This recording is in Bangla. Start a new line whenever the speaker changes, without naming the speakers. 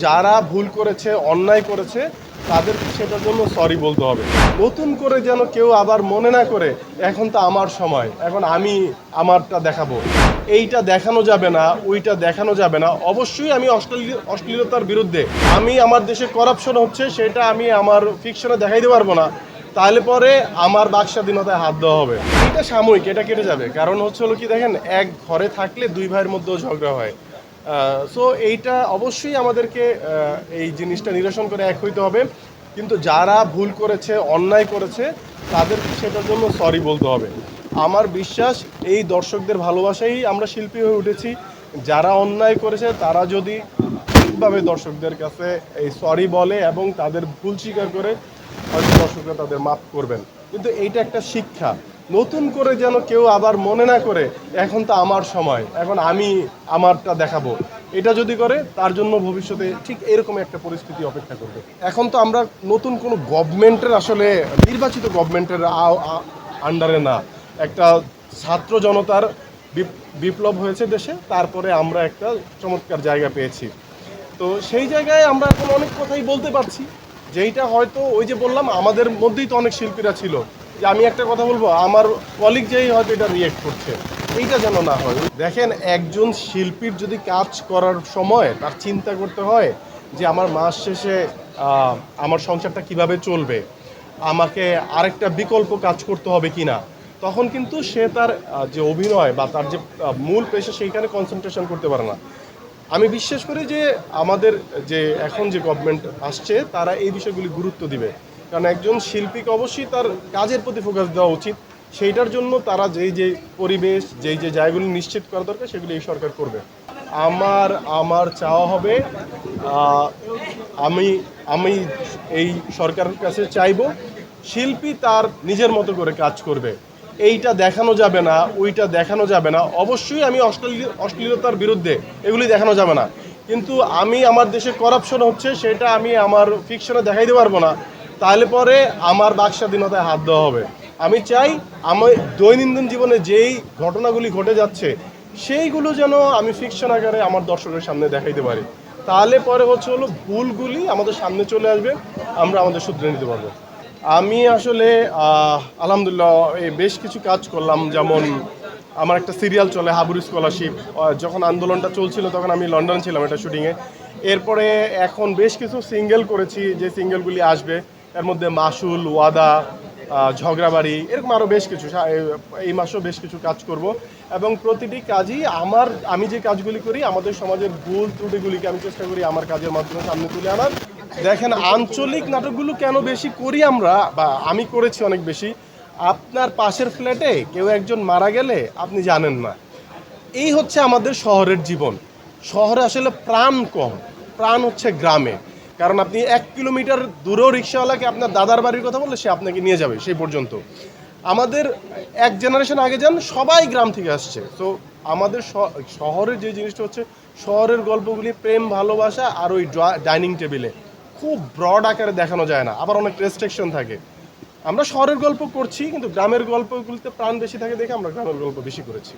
যারা ভুল করেছে, অন্যায় করেছে, তাদেরকে সেটার জন্য সরি বলতে হবে। নতুন করে যেন কেউ আবার মনে না করে এখন তো আমার সময়, এখন আমি আমারটা দেখাবো, এইটা দেখানো যাবে না, ওইটা দেখানো যাবে না। অবশ্যই আমি অশ্লীলতার বিরুদ্ধে। আমি আমার দেশে করাপশন হচ্ছে সেটা আমি আমার ফিকশনে দেখাইতে পারবো না, তাহলে পরে আমার বাক স্বাধীনতায় হাত দেওয়া হবে। এটা সাময়িক, এটা কেটে যাবে। কারণ হচ্ছে হলো কি, দেখেন, এক ঘরে থাকলে দুই ভাইয়ের মধ্যেও ঝগড়া হয়। সো এইটা অবশ্যই আমাদেরকে এই জিনিসটা নিরসন করে এক হইতে হবে। কিন্তু যারা ভুল করেছে, অন্যায় করেছে, তাদেরকে সেটার জন্য সরি বলতে হবে। আমার বিশ্বাস এই দর্শকদের ভালোবাসাই আমরা শিল্পী হয়ে উঠেছি। যারা অন্যায় করেছে তারা যদি ঠিকভাবে দর্শকদের কাছে এই সরি বলে এবং তাদের ভুল স্বীকার করে, হয়তো দর্শকরা তাদের মাফ করবেন। কিন্তু এইটা একটা শিক্ষা। নতুন করে যেন কেউ আবার মনে না করে এখন তো আমার সময়, এখন আমি আমারটা দেখাবো, এটা যদি করে তার জন্য ভবিষ্যতে ঠিক এরকম একটা পরিস্থিতি অপেক্ষা করবে। এখন তো আমরা নতুন কোনো গভর্নমেন্টের, আসলে নির্বাচিত গভর্নমেন্টের আন্ডারে না, একটা ছাত্র জনতার বিপ্লব হয়েছে দেশে, তারপরে আমরা একটা চমৎকার জায়গা পেয়েছি। তো সেই জায়গায় আমরা এখন অনেক কথাই বলতে পারছি, যেইটা হয়তো ওই যে বললাম, আমাদের মধ্যেই তো অনেক শিল্পীরা ছিল যে আমি একটা কথা বলবো, আমার কলিগ যেই হয়তো এটা রিয়েক্ট করছে, এইটা যেন না হয়। দেখেন, একজন শিল্পীর যদি কাজ করার সময় তার চিন্তা করতে হয় যে আমার মাস শেষে আমার সংসারটা কিভাবে চলবে, আমাকে আরেকটা বিকল্প কাজ করতে হবে কিনা, তখন কিন্তু সে তার যে অভিনয় বা তার যে মূল পেশা, সেইখানে কনসেন্ট্রেশন করতে পারে না। আমি বিশ্বাস করি যে আমাদের যে এখন যে গভর্নমেন্ট আসছে, তারা এই বিষয়গুলি গুরুত্ব দিবে। কারণ একজন শিল্পীকে অবশ্যই তার কাজের প্রতি ফোকাস দেওয়া উচিত। সেইটার জন্য তারা যেই যে পরিবেশ, যেই যে জায়গাগুলি নিশ্চিত করা দরকার, সেগুলি এই সরকার করবে। আমার আমার চাওয়া হবে, আমি আমি এই সরকারের কাছে চাইব, শিল্পী তার নিজের মতো করে কাজ করবে। এইটা দেখানো যাবে না, ওইটা দেখানো যাবে না। অবশ্যই আমি অশ্লীলতার বিরুদ্ধে, এগুলি দেখানো যাবে না। কিন্তু আমি আমার দেশে করাপশন হচ্ছে সেটা আমি আমার ফিকশনে দেখাইতে পারবো না, তাহলে পরে আমার বাক স্বাধীনতায় হাত দেওয়া হবে। আমি চাই আমার দৈনন্দিন জীবনে যেই ঘটনাগুলি ঘটে যাচ্ছে, সেইগুলো যেন আমি ফিকশন আকারে আমার দর্শকের সামনে দেখাইতে পারি। তাহলে পরে হচ্ছে হলো ভুলগুলি আমাদের সামনে চলে আসবে, আমরা আমাদের শুধরে নিতে পারবো। আমি আসলে আলহামদুলিল্লাহ এই বেশ কিছু কাজ করলাম। যেমন আমার একটা সিরিয়াল চলে, হাবুর স্কলারশিপ। যখন আন্দোলনটা চলছিল তখন আমি লন্ডন ছিলাম এটা শুটিংয়ে। এরপরে এখন বেশ কিছু সিঙ্গেল করেছি, যে সিঙ্গেলগুলি আসবে। এর মধ্যে মাসুল, ওয়াদা, ঝগড়াবাড়ি, এরকম আরও বেশ কিছু, এই মাসেও বেশ কিছু কাজ করব। এবং প্রতিটি কাজই আমি যে কাজগুলি করি, আমাদের সমাজের ভুল ত্রুটিগুলিকে আমি চেষ্টা করি আমার কাজের মাধ্যমে সামনে তুলে আনার। দেখেন, আঞ্চলিক নাটকগুলো কেন বেশি করি আমরা, বা আমি করেছি অনেক বেশি। আপনার পাশের ফ্ল্যাটে কেউ একজন মারা গেলে আপনি জানেন না। এই হচ্ছে আমাদের শহরের জীবন। শহরে আসলে প্রাণ কম, প্রাণ হচ্ছে গ্রামে। কারণ আপনি 1 কিলোমিটার দূরেও রিক্সাওয়ালাকে আপনার দাদার বাড়ির কথা বললে সে আপনাকে নিয়ে যাবে সেই পর্যন্ত। আমাদের এক জেনারেশন আগে যান, সবাই গ্রাম থেকে আসছে। তো আমাদের শহরের যে জিনিসটা হচ্ছে, শহরের গল্পগুলি প্রেম, ভালোবাসা আর ওই ডাইনিং টেবিলে খুব ব্রড আকারে দেখানো যায় না, আবার অনেক রেস্ট্রিকশন থাকে। আমরা শহরের গল্প করছি, কিন্তু গ্রামের গল্পগুলিতে প্রাণ বেশি থাকে দেখে আমরা গ্রামের গল্প বেশি করেছি।